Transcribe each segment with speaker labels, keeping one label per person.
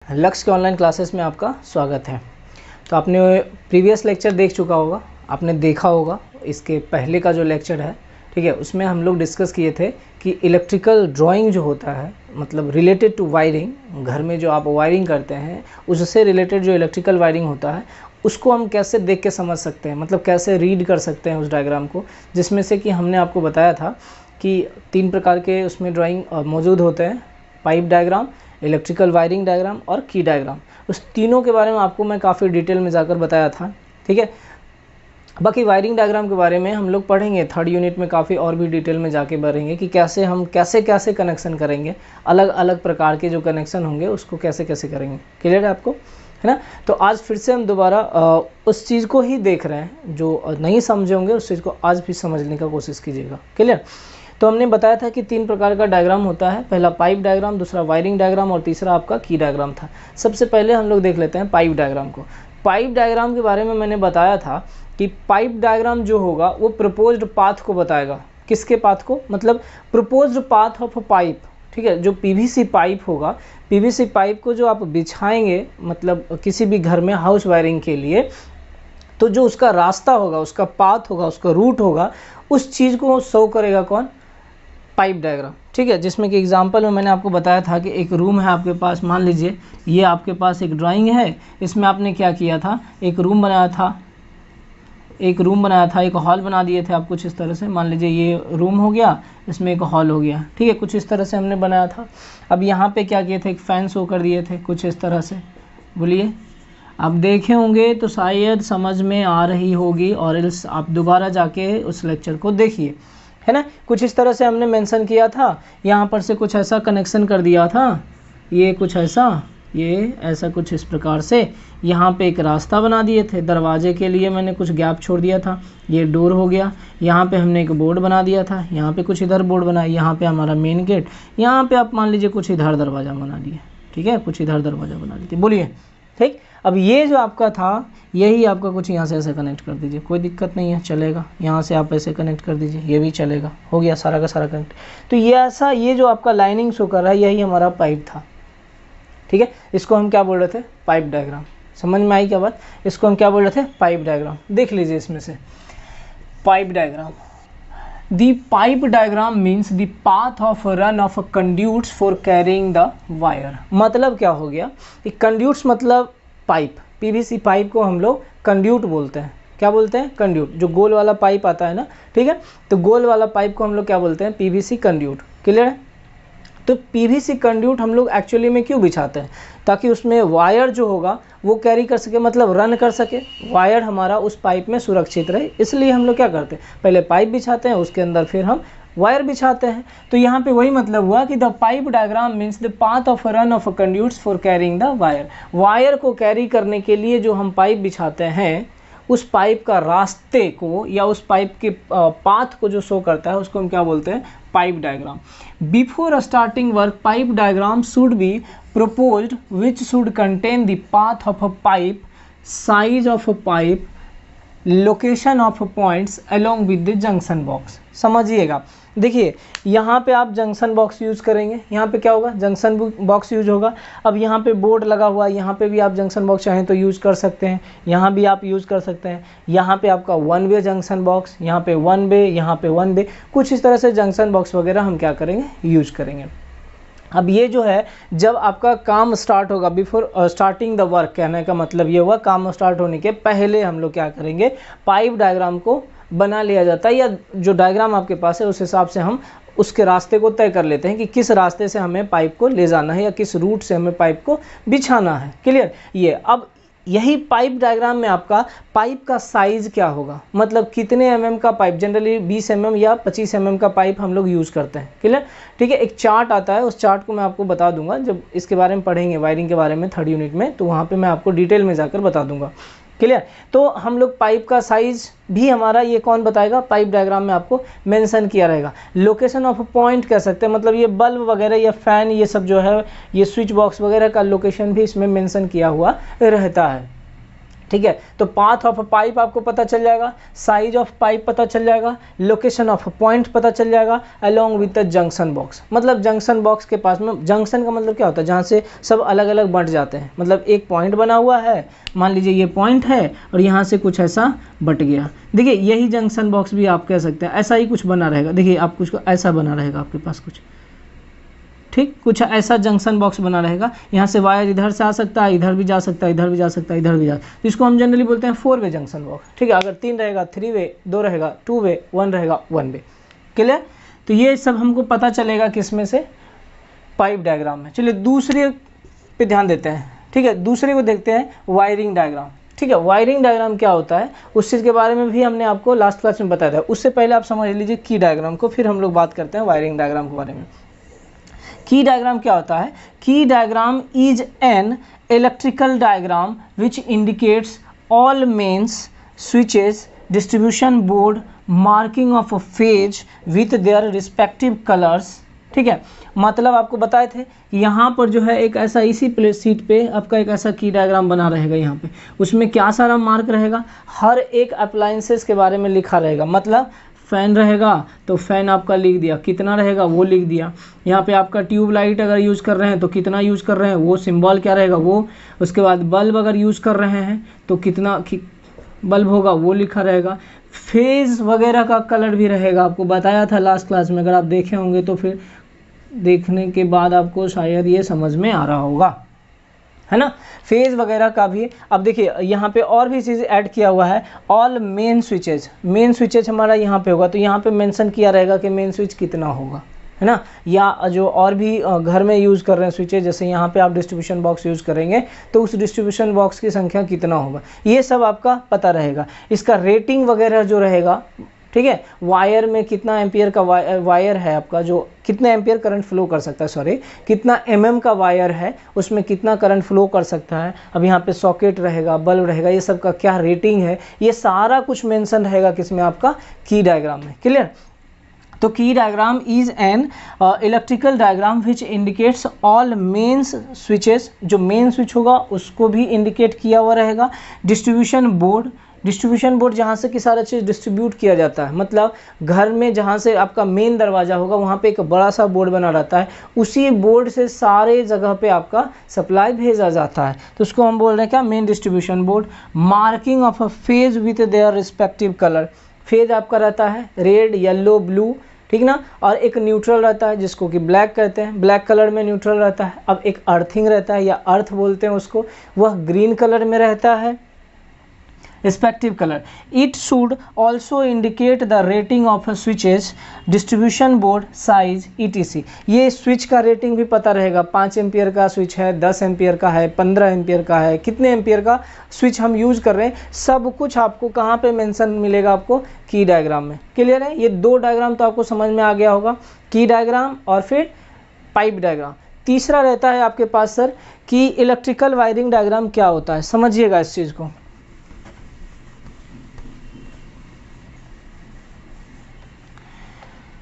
Speaker 1: लक्ष्य के online classes में आपका स्वागत है। तो आपने प्रीवियस लेक्चर देख चुका होगा, आपने देखा होगा इसके पहले का जो लेक्चर है, ठीक है, उसमें हम लोग डिस्कस किए थे कि इलेक्ट्रिकल ड्राइंग जो होता है, मतलब रिलेटेड टू वायरिंग, घर में जो आप वायरिंग करते हैं उससे रिलेटेड जो इलेक्ट्रिकल वायरिंग होता है उसको हम कैसे देख के समझ सकते हैं, मतलब कैसे रीड कर सकते हैं उस डायग्राम को, जिसमें से कि हमने आपको बताया था कि 3 प्रकार के उसमें ड्राइंग मौजूद होते हैं, pipe diagram, electrical wiring diagram और की डायग्राम। उस तीनों के बारे में आपको मैं काफ़ी डिटेल में जाकर बताया था, ठीक है। बाकी वायरिंग डायग्राम के बारे में हम लोग पढ़ेंगे 3rd यूनिट में, काफ़ी और भी डिटेल में जाके बढ़ेंगे कि कैसे हम कैसे कनेक्शन करेंगे, अलग अलग प्रकार के जो कनेक्शन होंगे उसको कैसे करेंगे। क्लियर है आपको, है ना। तो आज फिर से हम दोबारा उस चीज़ को ही देख रहे हैं, जो नहीं समझे होंगे उस चीज़ को आज भी समझने का कोशिश कीजिएगा। क्लियर। तो हमने बताया था कि 3 प्रकार का डायग्राम होता है, पहला पाइप डायग्राम, दूसरा वायरिंग डायग्राम और तीसरा आपका की डायग्राम था। सबसे पहले हम लोग देख लेते हैं पाइप डायग्राम को। पाइप डायग्राम के बारे में मैंने बताया था कि पाइप डायग्राम जो होगा वो प्रपोज्ड पाथ को बताएगा। किसके पाथ को, मतलब proposed path of a pipe, ठीक है। जो पीवीसी पाइप होगा, पीवीसी पाइप को जो आप बिछाएंगे, मतलब किसी भी घर में हाउस वायरिंग के लिए, तो जो उसका रास्ता होगा, उसका पाथ होगा, उसका रूट होगा, उस चीज़ को शो करेगा कौन, पाइप डायग्राम, ठीक है। जिसमें कि एग्जांपल में मैंने आपको बताया था कि एक रूम है आपके पास, मान लीजिए ये आपके पास एक ड्राइंग है, इसमें आपने क्या किया था, एक रूम बनाया था, एक हॉल बना दिए थे आप कुछ इस तरह से। मान लीजिए ये रूम हो गया, इसमें एक हॉल हो गया, ठीक है, कुछ इस तरह से हमने बनाया था। अब यहाँ पे क्या किए थे, एक फैन शो कर दिए थे कुछ इस तरह से। बोलिए, आप देखे होंगे तो शायद समझ में आ रही होगी, और इस आप दोबारा जाके उस लेक्चर को देखिए, है ना। कुछ इस तरह से हमने मेंशन किया था, यहाँ पर से कुछ ऐसा कनेक्शन कर दिया था, ये कुछ ऐसा, ये ऐसा कुछ इस प्रकार से। यहाँ पे एक रास्ता बना दिए थे, दरवाजे के लिए मैंने कुछ गैप छोड़ दिया था, ये डोर हो गया। यहाँ पे हमने एक बोर्ड बना दिया था, यहाँ पे कुछ इधर बोर्ड बनाया, यहाँ पे हमारा मेन गेट, यहाँ पे आप मान लीजिए कुछ इधर दरवाज़ा बना दिए, ठीक है, कुछ इधर दरवाज़ा बना लीजिए। बोलिए, ठीक। अब ये जो आपका था, यही आपका कुछ यहाँ से ऐसे कनेक्ट कर दीजिए, कोई दिक्कत नहीं है, चलेगा। यहाँ से आप ऐसे कनेक्ट कर दीजिए, ये भी चलेगा, हो गया सारा का सारा कनेक्ट। तो ये ऐसा, ये जो आपका लाइनिंग शो कर रहा है, यही हमारा पाइप था, ठीक है। इसको हम क्या बोल रहे थे, पाइप डायग्राम। समझ में आई क्या बात, इसको हम क्या बोल रहे थे, पाइप डायग्राम। देख लीजिए इसमें से pipe diagram. The pipe diagram means the path of run of conduits for carrying the wire. मतलब क्या हो गया, कंड्यूट्स मतलब पाइप, पीवीसी पाइप को हम लोग कंड्यूट बोलते हैं। क्या बोलते हैं, कंड्यूट। जो गोल वाला पाइप आता है ना, ठीक है, तो गोल वाला पाइप को हम लोग क्या बोलते हैं, पीवीसी कंड्यूट। क्लियर है। तो पीवीसी कंड्यूट हम लोग एक्चुअली में क्यों बिछाते हैं, ताकि उसमें वायर जो होगा वो कैरी कर सके, मतलब रन कर सके, वायर हमारा उस पाइप में सुरक्षित रहे। इसलिए हम लोग क्या करते हैं, पहले पाइप बिछाते हैं, उसके अंदर फिर हम वायर बिछाते हैं। तो यहाँ पे वही मतलब हुआ कि the pipe diagram means the path of run of conduits for carrying the wire. Wire को कैरी करने के लिए जो हम पाइप बिछाते हैं, उस पाइप का रास्ते को या उस पाइप के पाथ को जो शो करता है, उसको हम क्या बोलते हैं, pipe diagram. Before starting work, pipe diagram should be proposed which should contain the path of a pipe, size of a pipe, location of points along with the junction box. समझिएगा, देखिए यहाँ पे आप जंक्शन बॉक्स यूज़ करेंगे, यहाँ पे क्या होगा, जंक्शन बॉक्स यूज होगा। अब यहाँ पे बोर्ड लगा हुआ है, यहाँ पे भी आप जंक्शन बॉक्स चाहें तो यूज़ कर सकते हैं, यहाँ भी आप यूज़ कर सकते हैं। यहाँ पे आपका 1 वे जंक्शन बॉक्स, यहाँ पे 1 वे, यहाँ पे 1 वे, कुछ इस तरह से जंक्शन बॉक्स वगैरह हम क्या करेंगे, यूज करेंगे। अब ये जो है, जब आपका काम स्टार्ट होगा, बिफोर स्टार्टिंग द वर्क, कहने का मतलब ये हुआ काम स्टार्ट होने के पहले हम लोग क्या करेंगे, पाइप डायग्राम को बना लिया जाता है, या जो डायग्राम आपके पास है उस हिसाब से हम उसके रास्ते को तय कर लेते हैं कि किस रास्ते से हमें पाइप को ले जाना है या किस रूट से हमें पाइप को बिछाना है। क्लियर। ये अब यही पाइप डायग्राम में आपका पाइप का साइज़ क्या होगा, मतलब कितने एमएम का पाइप, जनरली 20 एमएम या 25 एमएम का पाइप हम लोग यूज़ करते हैं। क्लियर, ठीक है। एक चार्ट आता है, उस चार्ट को मैं आपको बता दूंगा जब इसके बारे में पढ़ेंगे, वायरिंग के बारे में 3rd यूनिट में, तो वहाँ पे मैं आपको डिटेल में जाकर बता दूंगा। क्लियर। तो हम लोग पाइप का साइज भी हमारा ये कौन बताएगा, पाइप डायग्राम में आपको मेंशन किया रहेगा। लोकेशन ऑफ पॉइंट कह सकते हैं, मतलब ये बल्ब वगैरह या फैन, ये सब जो है, ये स्विच बॉक्स वगैरह का लोकेशन भी इसमें मेंशन किया हुआ रहता है। ठीक है। तो पाथ ऑफ पाइप आपको पता चल जाएगा, साइज ऑफ पाइप पता चल जाएगा, लोकेशन ऑफ पॉइंट पता चल जाएगा, along with the junction box. मतलब जंक्शन बॉक्स के पास में, जंक्शन का मतलब क्या होता है, जहाँ से सब अलग अलग बंट जाते हैं। मतलब एक पॉइंट बना हुआ है, मान लीजिए ये पॉइंट है और यहाँ से कुछ ऐसा बट गया। देखिए यही जंक्शन बॉक्स भी आप कह सकते हैं, ऐसा ही कुछ बना रहेगा। देखिए आप कुछ ऐसा बना रहेगा आपके पास कुछ, ठीक, कुछ ऐसा जंक्शन बॉक्स बना रहेगा। यहाँ से वायर इधर से आ सकता है, इधर भी जा सकता है, इधर भी जा सकता है, इधर भी जा सकता है। तो इसको हम जनरली बोलते हैं 4 वे जंक्शन बॉक्स। ठीक है, अगर 3 रहेगा 3 वे, 2 रहेगा 2 वे, 1 रहेगा 1 वे। क्लियर? तो ये सब हमको पता चलेगा किस में से, पाइप डायग्राम में। चलिए दूसरे पे ध्यान देते हैं। ठीक है, दूसरे को देखते हैं, वायरिंग डायग्राम। ठीक है, वायरिंग डायग्राम क्या होता है उस चीज़ के बारे में भी हमने आपको लास्ट क्लास में बताया था। उससे पहले आप समझ लीजिए की डायग्राम को, फिर हम लोग बात करते हैं वायरिंग डायग्राम के बारे में। की डायग्राम क्या होता है? Key diagram is an electrical diagram which indicates all mains, switches, distribution board, marking of a phase with their respective colours. ठीक है, मतलब आपको बताए थे यहाँ पर जो है एक ऐसा, इसी प्लेट सीट पे आपका एक ऐसा की डायग्राम बना रहेगा। यहाँ पे उसमें क्या सारा मार्क रहेगा, हर एक अप्लायंसेस के बारे में लिखा रहेगा। मतलब फ़ैन रहेगा तो फ़ैन आपका लिख दिया, कितना रहेगा वो लिख दिया। यहाँ पे आपका ट्यूब लाइट अगर यूज़ कर रहे हैं तो कितना यूज़ कर रहे हैं वो सिंबल क्या रहेगा वो। उसके बाद बल्ब अगर यूज़ कर रहे हैं तो कितना बल्ब होगा वो लिखा रहेगा। फेज़ वगैरह का कलर भी रहेगा, आपको बताया था लास्ट क्लास में। अगर आप देखे होंगे तो फिर देखने के बाद आपको शायद ये समझ में आ रहा होगा, है ना। फेज़ वगैरह का भी। अब देखिए यहाँ पे और भी चीज़ ऐड किया हुआ है, all main switches. Main switches हमारा यहाँ पे होगा तो यहाँ पे मेंशन किया रहेगा कि मेन स्विच कितना होगा, है ना। या जो और भी घर में यूज़ कर रहे हैं स्विचेज, जैसे यहाँ पे आप डिस्ट्रीब्यूशन बॉक्स यूज़ करेंगे तो उस डिस्ट्रीब्यूशन बॉक्स की संख्या कितना होगा, ये सब आपका पता रहेगा। इसका रेटिंग वगैरह जो रहेगा, ठीक है, वायर में कितना एम्पियर का वायर है आपका, जो कितना एम्पियर करंट फ्लो कर सकता है, सॉरी कितना एमएम का वायर है, उसमें कितना करंट फ्लो कर सकता है। अब यहाँ पे सॉकेट रहेगा, बल्ब रहेगा, ये सब का क्या रेटिंग है, ये सारा कुछ मेंशन रहेगा किसमें, आपका की डायग्राम में। क्लियर? तो key diagram is an electrical diagram which indicates all mains switches. जो मेन स्विच होगा उसको भी इंडिकेट किया हुआ रहेगा। डिस्ट्रीब्यूशन बोर्ड, डिस्ट्रीब्यूशन बोर्ड जहाँ से कि सारा चीज़ डिस्ट्रीब्यूट किया जाता है। मतलब घर में जहाँ से आपका मेन दरवाज़ा होगा वहाँ पे एक बड़ा सा बोर्ड बना रहता है, उसी बोर्ड से सारे जगह पे आपका सप्लाई भेजा जाता है, तो उसको हम बोल रहे हैं क्या, main distribution board. Marking of a phase with their respective colour. Phase आपका रहता है रेड, येलो, ब्लू, ठीक ना। और एक न्यूट्रल रहता है जिसको कि ब्लैक कहते हैं, ब्लैक कलर में न्यूट्रल रहता है। अब एक अर्थिंग रहता है या अर्थ बोलते हैं उसको, वह ग्रीन कलर में रहता है, respective color. It should also indicate the rating of a switches, distribution board, size, etc. ये स्विच का रेटिंग भी पता रहेगा, 5 एम्पियर का स्विच है, 10 एम्पियर का है, 15 एम्पियर का है, कितने एम्पियर का स्विच हम यूज़ कर रहे हैं, सब कुछ आपको कहाँ पे मेंशन मिलेगा, आपको की डायग्राम में। क्लियर है? ये 2 डायग्राम तो आपको समझ में आ गया होगा, की डायग्राम और फिर पाइप डायग्राम। तीसरा रहता है आपके पास सर कि इलेक्ट्रिकल वायरिंग डायग्राम क्या होता है। समझिएगा इस चीज़ को।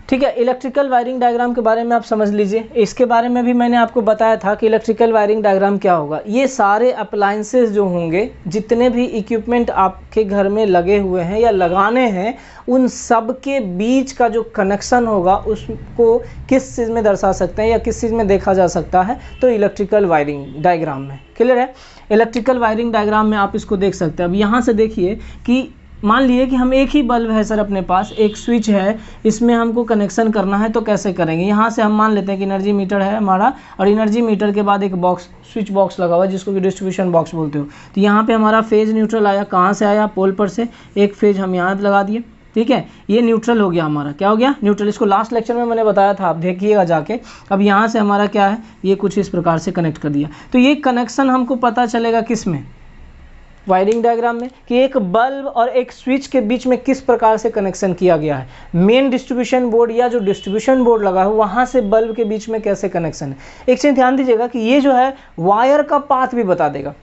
Speaker 1: ठीक है, इलेक्ट्रिकल वायरिंग डायग्राम के बारे में आप समझ लीजिए। इसके बारे में भी मैंने आपको बताया था कि इलेक्ट्रिकल वायरिंग डायग्राम क्या होगा। ये सारे अप्लायंसेस जो होंगे, जितने भी इक्विपमेंट आपके घर में लगे हुए हैं या लगाने हैं, उन सब के बीच का जो कनेक्शन होगा उसको किस चीज़ में दर्शा सकते हैं या किस चीज़ में देखा जा सकता है, तो इलेक्ट्रिकल वायरिंग डायग्राम में। क्लियर है? इलेक्ट्रिकल वायरिंग डायग्राम में आप इसको देख सकते हैं। अब यहाँ से देखिए कि मान लिए कि हम एक ही बल्ब है सर अपने पास, एक स्विच है, इसमें हमको कनेक्शन करना है, तो कैसे करेंगे। यहाँ से हम मान लेते हैं कि एनर्जी मीटर है हमारा, और एनर्जी मीटर के बाद एक बॉक्स, स्विच बॉक्स लगा हुआ है जिसको कि डिस्ट्रीब्यूशन बॉक्स बोलते हो। तो यहाँ पे हमारा फेज न्यूट्रल आया, कहाँ से आया, पोल पर से। एक फेज हम यहाँ लगा दिए, ठीक है, ये न्यूट्रल हो गया हमारा। क्या हो गया? न्यूट्रल। इसको लास्ट लेक्चर में मैंने बताया था, आप देखिएगा जाके। अब यहाँ से हमारा क्या है, ये कुछ इस प्रकार से कनेक्ट कर दिया। तो ये कनेक्शन हमको पता चलेगा किस में, वायरिंग डायग्राम में, कि एक बल्ब और एक स्विच के बीच में किस प्रकार से कनेक्शन किया गया है। मेन डिस्ट्रीब्यूशन बोर्ड या जो डिस्ट्रीब्यूशन बोर्ड लगा है वहाँ से बल्ब के बीच में कैसे कनेक्शन है। एक चीज़ ध्यान दीजिएगा कि ये जो है वायर का पाथ भी बता देगा।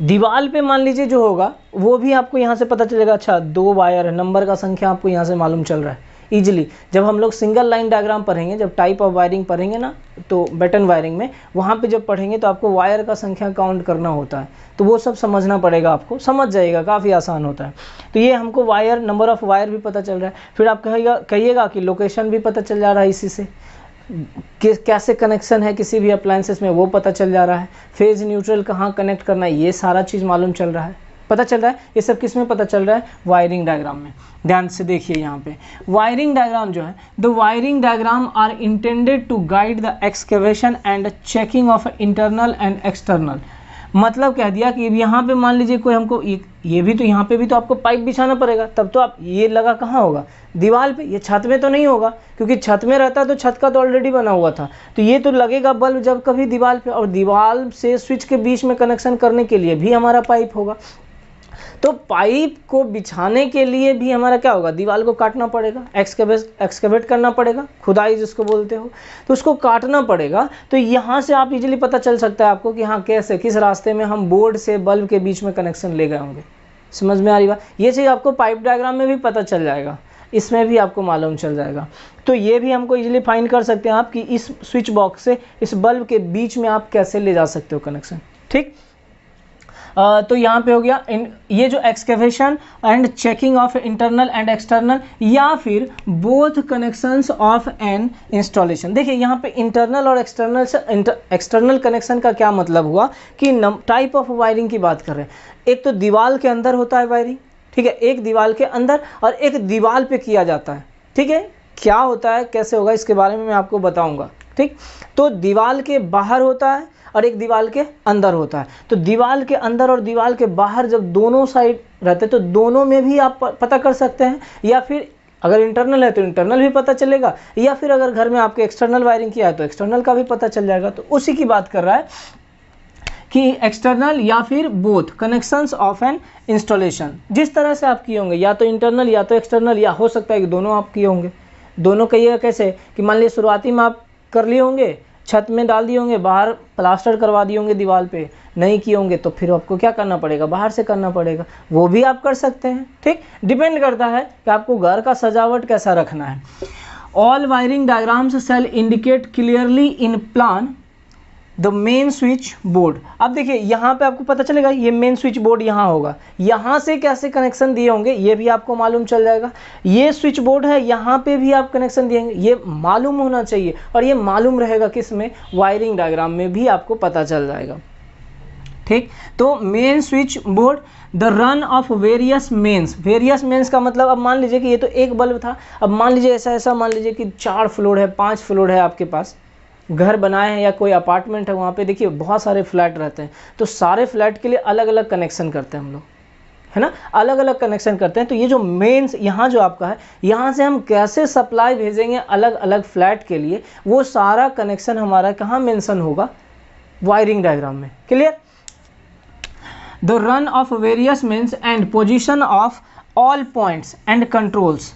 Speaker 1: दीवार पे मान लीजिए जो होगा वो भी आपको यहाँ से पता चलेगा, अच्छा 2 वायर है, नंबर का संख्या आपको यहाँ से मालूम चल रहा है, ईजिली। जब हम लोग सिंगल लाइन डायग्राम पढ़ेंगे, जब टाइप ऑफ वायरिंग पढ़ेंगे ना, तो बटन वायरिंग में वहाँ पे जब पढ़ेंगे तो आपको वायर का संख्या काउंट करना होता है, तो वो सब समझना पड़ेगा आपको, समझ जाइएगा, काफ़ी आसान होता है। तो ये हमको वायर, नंबर ऑफ़ वायर भी पता चल रहा है। फिर आप कहिएगा कि लोकेशन भी पता चल जा रहा है इसी से, कैसे कनेक्शन है किसी भी अप्लायंसेस में वो पता चल जा रहा है, फेज न्यूट्रल कहाँ कनेक्ट करना है ये सारा चीज़ मालूम चल रहा है, पता चल रहा है। ये सब किस में पता चल रहा है? वायरिंग डायग्राम में। ध्यान से देखिए यहाँ पे वायरिंग डायग्राम जो है, the wiring diagram are intended to guide the excavation and checking of internal and external. मतलब कह दिया कि यहाँ पे मान लीजिए कोई हमको ये भी, तो यहाँ पे भी तो आपको पाइप बिछाना पड़ेगा, तब तो आप ये लगा कहाँ होगा? दीवार पे। ये छत में तो नहीं होगा, क्योंकि छत में रहता तो छत का तो ऑलरेडी बना हुआ था, तो ये तो लगेगा बल्ब जब कभी दीवार पे, और दीवार से स्विच के बीच में कनेक्शन करने के लिए भी हमारा पाइप होगा। तो पाइप को बिछाने के लिए भी हमारा क्या होगा? दीवार को काटना पड़ेगा, एक्सकेवेट करना पड़ेगा, खुदाई जिसको बोलते हो, तो उसको काटना पड़ेगा। तो यहाँ से आप इजीली पता चल सकता है आपको कि हाँ कैसे, किस रास्ते में हम बोर्ड से बल्ब के बीच में कनेक्शन ले गए होंगे। समझ में आ रही बात? ये चीज़ आपको पाइप डायग्राम में भी पता चल जाएगा, इसमें भी आपको मालूम चल जाएगा। तो ये भी हमको इजीली फाइंड कर सकते हैं आप कि इस स्विच बॉक्स से इस बल्ब के बीच में आप कैसे ले जा सकते हो कनेक्शन। ठीक, तो यहाँ पे हो गया ये जो excavation and checking of internal and external, या फिर both connections of an installation. देखिए यहाँ पे इंटरनल और एक्सटर्नल से एक्सटर्नल कनेक्शन का क्या मतलब हुआ कि टाइप ऑफ वायरिंग की बात कर रहे हैं। एक तो दीवार के अंदर होता है वायरिंग, ठीक है, एक दीवार के अंदर और एक दीवार पे किया जाता है। ठीक है, क्या होता है कैसे होगा इसके बारे में मैं आपको बताऊंगा। ठीक, तो दीवार के बाहर होता है और एक दीवार के अंदर होता है। तो दीवार के अंदर और दीवार के बाहर जब दोनों साइड रहते तो दोनों में भी आप पता कर सकते हैं, या फिर अगर इंटरनल है तो इंटरनल भी पता चलेगा, या फिर अगर घर में आपके एक्सटर्नल वायरिंग किया है तो एक्सटर्नल का भी पता चल जाएगा। तो उसी की बात कर रहा है कि एक्सटर्नल या फिर both connections of an installation. जिस तरह से आप किए होंगे, या तो इंटरनल या तो एक्सटर्नल, या हो सकता है कि दोनों आप किए होंगे। दोनों कहिएगा कैसे कि मान लीजिए शुरुआती में आप कर लिए होंगे, छत में डाल दिए होंगे, बाहर प्लास्टर करवा दिए होंगे, दीवार पे नहीं किए होंगे तो फिर आपको क्या करना पड़ेगा? बाहर से करना पड़ेगा। वो भी आप कर सकते हैं। ठीक, डिपेंड करता है कि आपको घर का सजावट कैसा रखना है। All wiring diagrams shall indicate clearly in plan the main switch board. अब देखिए यहाँ पे आपको पता चलेगा ये मेन स्विच बोर्ड यहाँ होगा, यहाँ से कैसे कनेक्शन दिए होंगे ये भी आपको मालूम चल जाएगा। ये स्विच बोर्ड है, यहाँ पे भी आप कनेक्शन दिएंगे, ये मालूम होना चाहिए, और ये मालूम रहेगा किस में? वायरिंग डायग्राम में भी आपको पता चल जाएगा। ठीक, तो main switch board, the run of various mains. Various mains का मतलब, अब मान लीजिए कि ये तो एक बल्ब था, अब मान लीजिए ऐसा मान लीजिए कि 4 फ्लोर है, 5 फ्लोर है, आपके पास घर बनाए हैं या कोई अपार्टमेंट है, वहाँ पे देखिए बहुत सारे फ्लैट रहते हैं, तो सारे फ्लैट के लिए अलग अलग कनेक्शन करते हैं हम लोग, है ना, अलग अलग कनेक्शन करते हैं। तो ये जो मेन्स यहाँ जो आपका है, यहाँ से हम कैसे सप्लाई भेजेंगे अलग अलग फ्लैट के लिए, वो सारा कनेक्शन हमारा कहाँ मेंशन होगा? वायरिंग डायग्राम में। Clear? The run of various mains and position of all points and controls.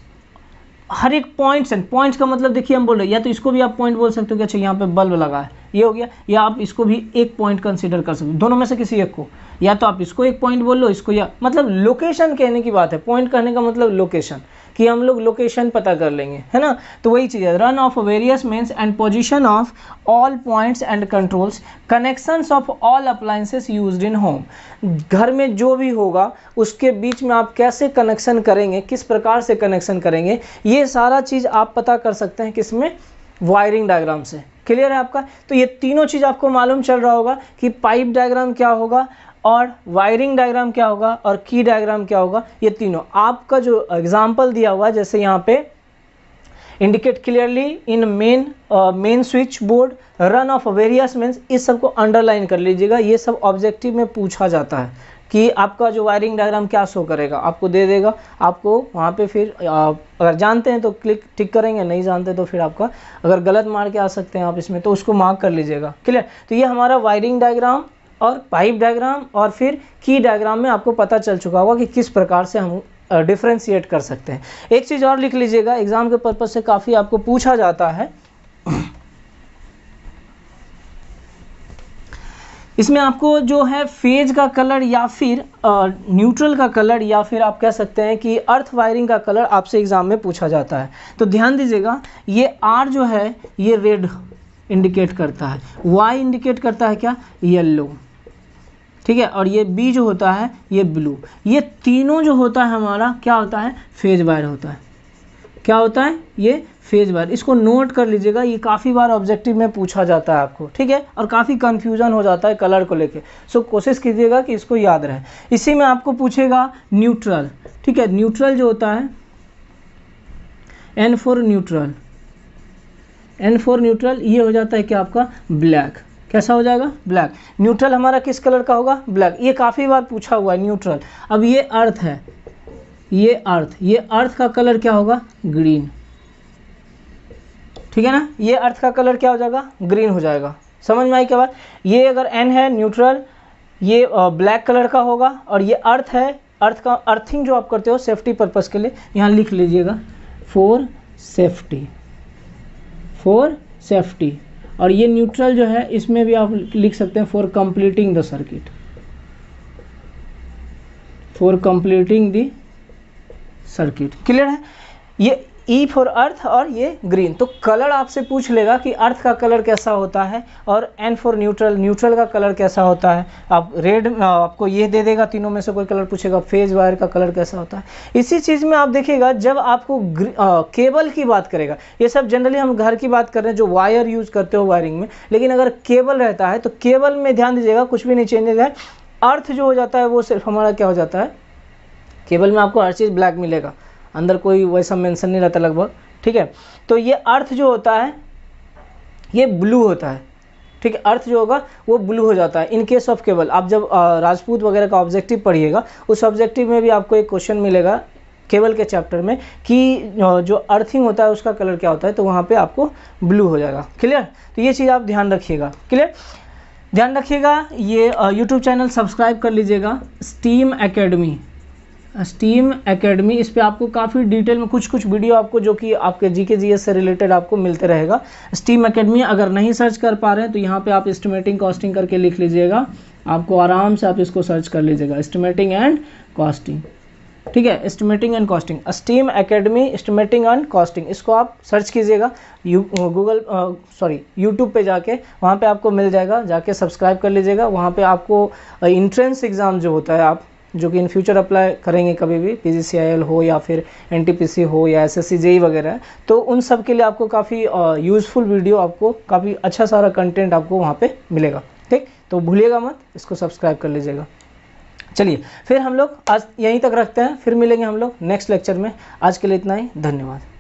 Speaker 1: हर एक पॉइंट्स एंड पॉइंट्स का मतलब देखिए हम बोल रहे हैं, या तो इसको भी आप पॉइंट बोल सकते हो कि अच्छा यहाँ पे बल्ब लगा है, ये हो गया, या आप इसको भी एक पॉइंट कंसीडर कर सकते हो, दोनों में से किसी एक को, या तो आप इसको एक पॉइंट बोल लो, इसको, या मतलब लोकेशन कहने की बात है। पॉइंट कहने का मतलब लोकेशन, कि हम लोग लोकेशन पता कर लेंगे, है ना। तो वही चीज़ है, run of various mains and position of all points and controls, connections of all appliances used in home. घर में जो भी होगा उसके बीच में आप कैसे कनेक्शन करेंगे, किस प्रकार से कनेक्शन करेंगे, ये सारा चीज़ आप पता कर सकते हैं किसमें? वायरिंग डायग्राम से। क्लियर है आपका? तो ये तीनों चीज़ आपको मालूम चल रहा होगा कि पाइप डायग्राम क्या होगा और वायरिंग डायग्राम क्या होगा और की डायग्राम क्या होगा। ये तीनों आपका जो एग्जाम्पल दिया हुआ है, जैसे यहाँ पे indicate clearly in main switch board, run of various mains, इस सब को अंडरलाइन कर लीजिएगा। ये सब ऑब्जेक्टिव में पूछा जाता है कि आपका जो वायरिंग डायग्राम क्या शो करेगा, आपको दे देगा, आपको वहाँ पे फिर अगर जानते हैं तो क्लिक टिक करेंगे, नहीं जानते तो फिर आपका अगर गलत मार के आ सकते हैं आप इसमें, तो उसको मार्क कर लीजिएगा। क्लियर? तो ये हमारा वायरिंग डायग्राम और पाइप डायग्राम और फिर की डायग्राम में आपको पता चल चुका होगा कि किस प्रकार से हम डिफ्रेंशिएट कर सकते हैं। एक चीज़ और लिख लीजिएगा, एग्जाम के पर्पज से काफ़ी आपको पूछा जाता है इसमें आपको जो है फेज का कलर या फिर न्यूट्रल का कलर या फिर आप कह सकते हैं कि अर्थ वायरिंग का कलर आपसे एग्जाम में पूछा जाता है। तो ध्यान दीजिएगा, ये आर जो है ये रेड इंडिकेट करता है, वाई इंडिकेट करता है क्या, येलो, ठीक है, और ये बी जो होता है ये ब्लू। ये तीनों जो होता है हमारा क्या होता है, फेज वायर होता है। क्या होता है, ये फेज वायर। इसको नोट कर लीजिएगा, ये काफ़ी बार ऑब्जेक्टिव में पूछा जाता है आपको, ठीक है, और काफ़ी कंफ्यूजन हो जाता है कलर को लेके। सो कोशिश कीजिएगा कि इसको याद रहे। इसी में आपको पूछेगा न्यूट्रल, ठीक है, न्यूट्रल जो होता है N for neutral, N for neutral ये हो जाता है कि आपका ब्लैक। कैसा हो जाएगा, ब्लैक। न्यूट्रल हमारा किस कलर का होगा, ब्लैक। ये काफ़ी बार पूछा हुआ है न्यूट्रल। अब ये अर्थ है, ये अर्थ, ये अर्थ का कलर क्या होगा, ग्रीन, ठीक है ना। ये अर्थ का कलर क्या हो जाएगा, ग्रीन हो जाएगा। समझ में आई क्या बात। ये अगर एन है न्यूट्रल, ये ब्लैक कलर का होगा, और ये अर्थ है, अर्थ का अर्थिंग जो आप करते हो सेफ्टी पर्पस के लिए, यहाँ लिख लीजिएगा फॉर सेफ्टी, फॉर सेफ्टी। और ये न्यूट्रल जो है इसमें भी आप लिख सकते हैं for completing the circuit, for completing the circuit. Clear है। ये ई फॉर अर्थ और ये ग्रीन। तो कलर आपसे पूछ लेगा कि अर्थ का कलर कैसा होता है, और एन फॉर न्यूट्रल, न्यूट्रल का कलर कैसा होता है। आप रेड आपको ये दे देगा, तीनों में से कोई कलर पूछेगा, फेज वायर का कलर कैसा होता है। इसी चीज़ में आप देखिएगा जब आपको केबल की बात करेगा, ये सब जनरली हम घर की बात कर रहे हैं जो वायर यूज़ करते हो वायरिंग में, लेकिन अगर केबल रहता है तो केबल में ध्यान दीजिएगा कुछ भी नहीं चेंजेस है। अर्थ जो हो जाता है वो सिर्फ हमारा क्या हो जाता है, केबल में आपको हर चीज़ ब्लैक मिलेगा, अंदर कोई वैसा मेंशन नहीं रहता लगभग, ठीक है। तो ये अर्थ जो होता है ये ब्लू होता है, ठीक है, अर्थ जो होगा वो ब्लू हो जाता है इन केस ऑफ केबल। आप जब राजपूत वगैरह का ऑब्जेक्टिव पढ़िएगा, उस ऑब्जेक्टिव में भी आपको एक क्वेश्चन मिलेगा केबल के चैप्टर में कि जो अर्थिंग होता है उसका कलर क्या होता है, तो वहाँ पे आपको ब्लू हो जाएगा। क्लियर। तो ये चीज़ आप ध्यान रखिएगा। क्लियर, ध्यान रखिएगा। ये यूट्यूब चैनल सब्सक्राइब कर लीजिएगा, स्टीम एकेडमी, स्टीम एकेडमी। इस पे आपको काफ़ी डिटेल में कुछ वीडियो आपको जो कि आपके जीके जीएस से रिलेटेड आपको मिलते रहेगा। स्टीम एकेडमी अगर नहीं सर्च कर पा रहे हैं तो यहाँ पे आप एस्टिमेटिंग कॉस्टिंग करके लिख लीजिएगा, आपको आराम से आप इसको सर्च कर लीजिएगा, एस्टिमेटिंग एंड कॉस्टिंग, ठीक है, estimating and costing, steam academy estimating and costing. इसको आप सर्च कीजिएगा यूट्यूब पे जाके, वहाँ पे आपको मिल जाएगा, जाके सब्सक्राइब कर लीजिएगा। वहाँ पे आपको इंट्रेंस एग्ज़ाम जो होता है आप जो कि इन फ्यूचर अप्लाई करेंगे कभी भी, PGCIL हो या फिर NTPC हो या SSC JEE वगैरह, तो उन सब के लिए आपको काफ़ी यूज़फुल वीडियो, आपको काफ़ी अच्छा सारा कंटेंट आपको वहाँ पे मिलेगा। ठीक, तो भूलिएगा मत, इसको सब्सक्राइब कर लीजिएगा। चलिए फिर हम लोग आज यहीं तक रखते हैं, फिर मिलेंगे हम लोग नेक्स्ट लेक्चर में। आज के लिए इतना ही, धन्यवाद।